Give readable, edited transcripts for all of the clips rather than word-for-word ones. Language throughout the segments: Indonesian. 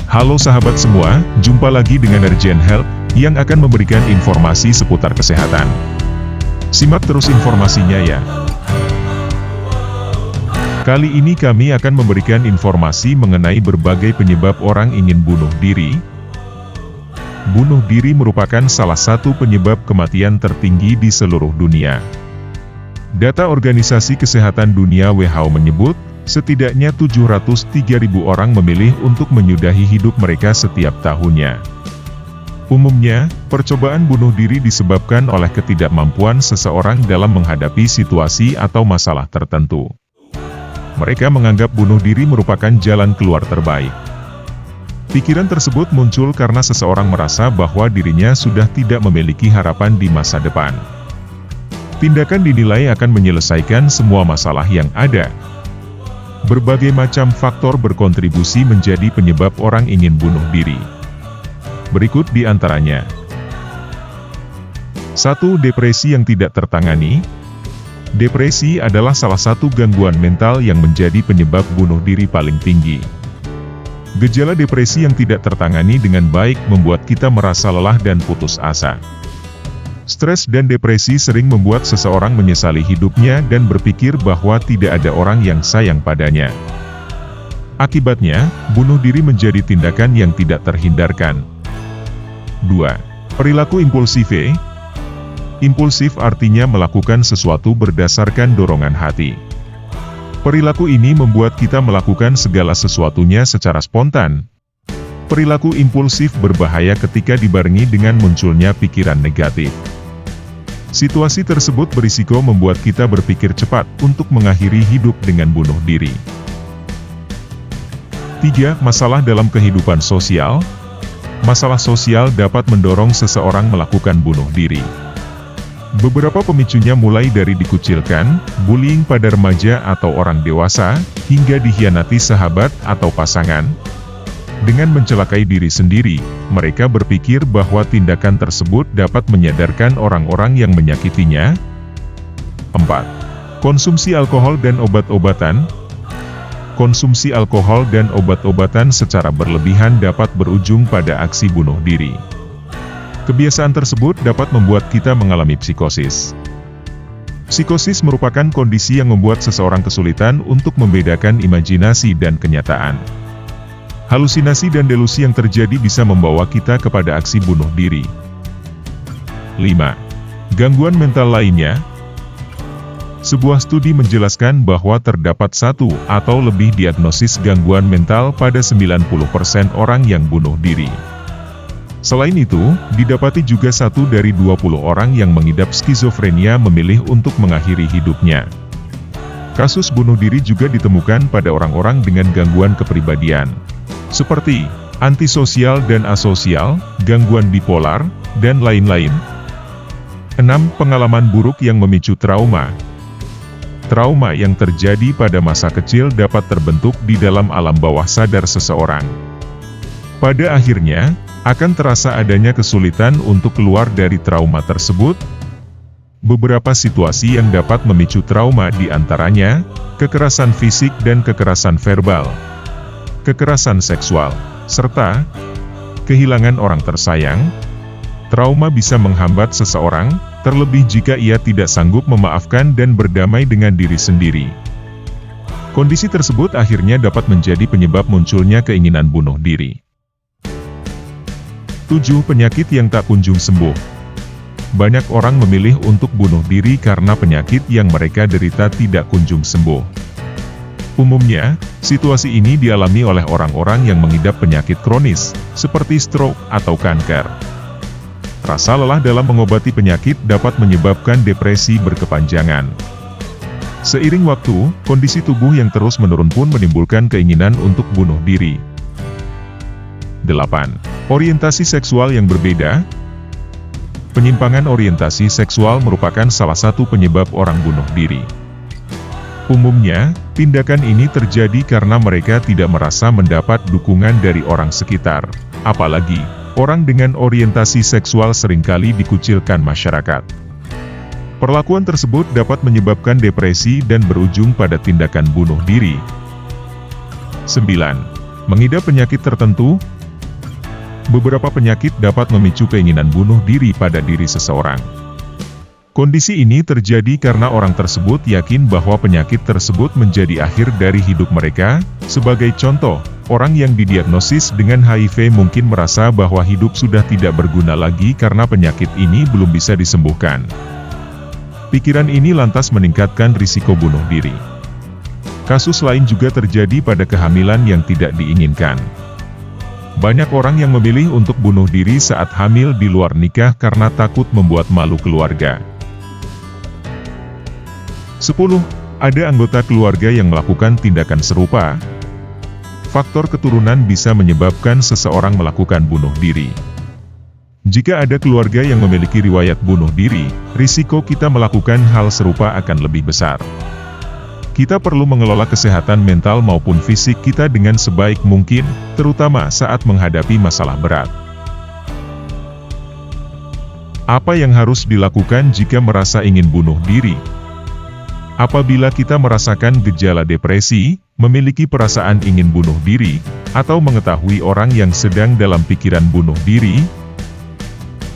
Halo sahabat semua, jumpa lagi dengan Urgent Health, yang akan memberikan informasi seputar kesehatan. Simak terus informasinya ya. Kali ini kami akan memberikan informasi mengenai berbagai penyebab orang ingin bunuh diri. Bunuh diri merupakan salah satu penyebab kematian tertinggi di seluruh dunia. Data Organisasi Kesehatan Dunia WHO menyebut, setidaknya 703.000 orang memilih untuk menyudahi hidup mereka setiap tahunnya. Umumnya, percobaan bunuh diri disebabkan oleh ketidakmampuan seseorang dalam menghadapi situasi atau masalah tertentu. Mereka menganggap bunuh diri merupakan jalan keluar terbaik. Pikiran tersebut muncul karena seseorang merasa bahwa dirinya sudah tidak memiliki harapan di masa depan. Tindakan dinilai akan menyelesaikan semua masalah yang ada. Berbagai macam faktor berkontribusi menjadi penyebab orang ingin bunuh diri. Berikut di antaranya. 1. Depresi yang tidak tertangani. Depresi adalah salah satu gangguan mental yang menjadi penyebab bunuh diri paling tinggi. Gejala depresi yang tidak tertangani dengan baik membuat kita merasa lelah dan putus asa. Stres dan depresi sering membuat seseorang menyesali hidupnya dan berpikir bahwa tidak ada orang yang sayang padanya. Akibatnya, bunuh diri menjadi tindakan yang tidak terhindarkan. 2. Perilaku impulsif. Impulsif artinya melakukan sesuatu berdasarkan dorongan hati. Perilaku ini membuat kita melakukan segala sesuatunya secara spontan. Perilaku impulsif berbahaya ketika dibarengi dengan munculnya pikiran negatif. Situasi tersebut berisiko membuat kita berpikir cepat untuk mengakhiri hidup dengan bunuh diri. 3. Masalah dalam kehidupan sosial. Masalah sosial dapat mendorong seseorang melakukan bunuh diri. Beberapa pemicunya mulai dari dikucilkan, bullying pada remaja atau orang dewasa, hingga dikhianati sahabat atau pasangan. Dengan mencelakai diri sendiri, mereka berpikir bahwa tindakan tersebut dapat menyadarkan orang-orang yang menyakitinya. 4. Konsumsi alkohol dan obat-obatan. Konsumsi alkohol dan obat-obatan secara berlebihan dapat berujung pada aksi bunuh diri. Kebiasaan tersebut dapat membuat kita mengalami psikosis. Psikosis merupakan kondisi yang membuat seseorang kesulitan untuk membedakan imajinasi dan kenyataan. Halusinasi dan delusi yang terjadi bisa membawa kita kepada aksi bunuh diri. 5. Gangguan mental lainnya. Sebuah studi menjelaskan bahwa terdapat satu atau lebih diagnosis gangguan mental pada 90% orang yang bunuh diri. Selain itu, didapati juga 1 dari 20 orang yang mengidap skizofrenia memilih untuk mengakhiri hidupnya. Kasus bunuh diri juga ditemukan pada orang-orang dengan gangguan kepribadian, seperti antisosial dan asosial, gangguan bipolar, dan lain-lain. 6. Pengalaman buruk yang memicu trauma. Trauma yang terjadi pada masa kecil dapat terbentuk di dalam alam bawah sadar seseorang. Pada akhirnya, akan terasa adanya kesulitan untuk keluar dari trauma tersebut. Beberapa situasi yang dapat memicu trauma diantaranya, kekerasan fisik dan kekerasan verbal, kekerasan seksual, serta kehilangan orang tersayang. Trauma bisa menghambat seseorang, terlebih jika ia tidak sanggup memaafkan dan berdamai dengan diri sendiri. Kondisi tersebut akhirnya dapat menjadi penyebab munculnya keinginan bunuh diri. 7. Penyakit yang tak kunjung sembuh. Banyak orang memilih untuk bunuh diri karena penyakit yang mereka derita tidak kunjung sembuh. Umumnya, situasi ini dialami oleh orang-orang yang mengidap penyakit kronis, seperti stroke atau kanker. Rasa lelah dalam mengobati penyakit dapat menyebabkan depresi berkepanjangan. Seiring waktu, kondisi tubuh yang terus menurun pun menimbulkan keinginan untuk bunuh diri. 8. Orientasi seksual yang berbeda. Penyimpangan orientasi seksual merupakan salah satu penyebab orang bunuh diri. Umumnya, tindakan ini terjadi karena mereka tidak merasa mendapat dukungan dari orang sekitar. Apalagi, orang dengan orientasi seksual seringkali dikucilkan masyarakat. Perlakuan tersebut dapat menyebabkan depresi dan berujung pada tindakan bunuh diri. 9. Mengidap penyakit tertentu. beberapa penyakit dapat memicu keinginan bunuh diri pada diri seseorang. Kondisi ini terjadi karena orang tersebut yakin bahwa penyakit tersebut menjadi akhir dari hidup mereka. Sebagai contoh, orang yang didiagnosis dengan HIV mungkin merasa bahwa hidup sudah tidak berguna lagi karena penyakit ini belum bisa disembuhkan. Pikiran ini lantas meningkatkan risiko bunuh diri. Kasus lain juga terjadi pada kehamilan yang tidak diinginkan. Banyak orang yang memilih untuk bunuh diri saat hamil di luar nikah karena takut membuat malu keluarga. 10. Ada anggota keluarga yang melakukan tindakan serupa. Faktor keturunan bisa menyebabkan seseorang melakukan bunuh diri. Jika ada keluarga yang memiliki riwayat bunuh diri, risiko kita melakukan hal serupa akan lebih besar. Kita perlu mengelola kesehatan mental maupun fisik kita dengan sebaik mungkin, terutama saat menghadapi masalah berat. Apa yang harus dilakukan jika merasa ingin bunuh diri? Apabila kita merasakan gejala depresi, memiliki perasaan ingin bunuh diri, atau mengetahui orang yang sedang dalam pikiran bunuh diri,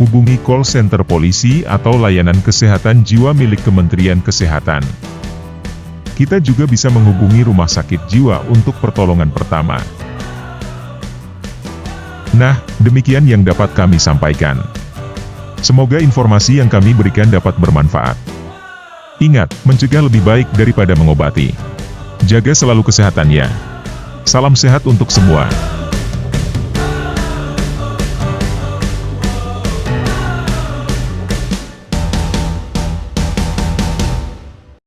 hubungi call center polisi atau layanan kesehatan jiwa milik Kementerian Kesehatan. Kita juga bisa menghubungi rumah sakit jiwa untuk pertolongan pertama. Nah, demikian yang dapat kami sampaikan. Semoga informasi yang kami berikan dapat bermanfaat. Ingat, mencegah lebih baik daripada mengobati. Jaga selalu kesehatannya. Salam sehat untuk semua.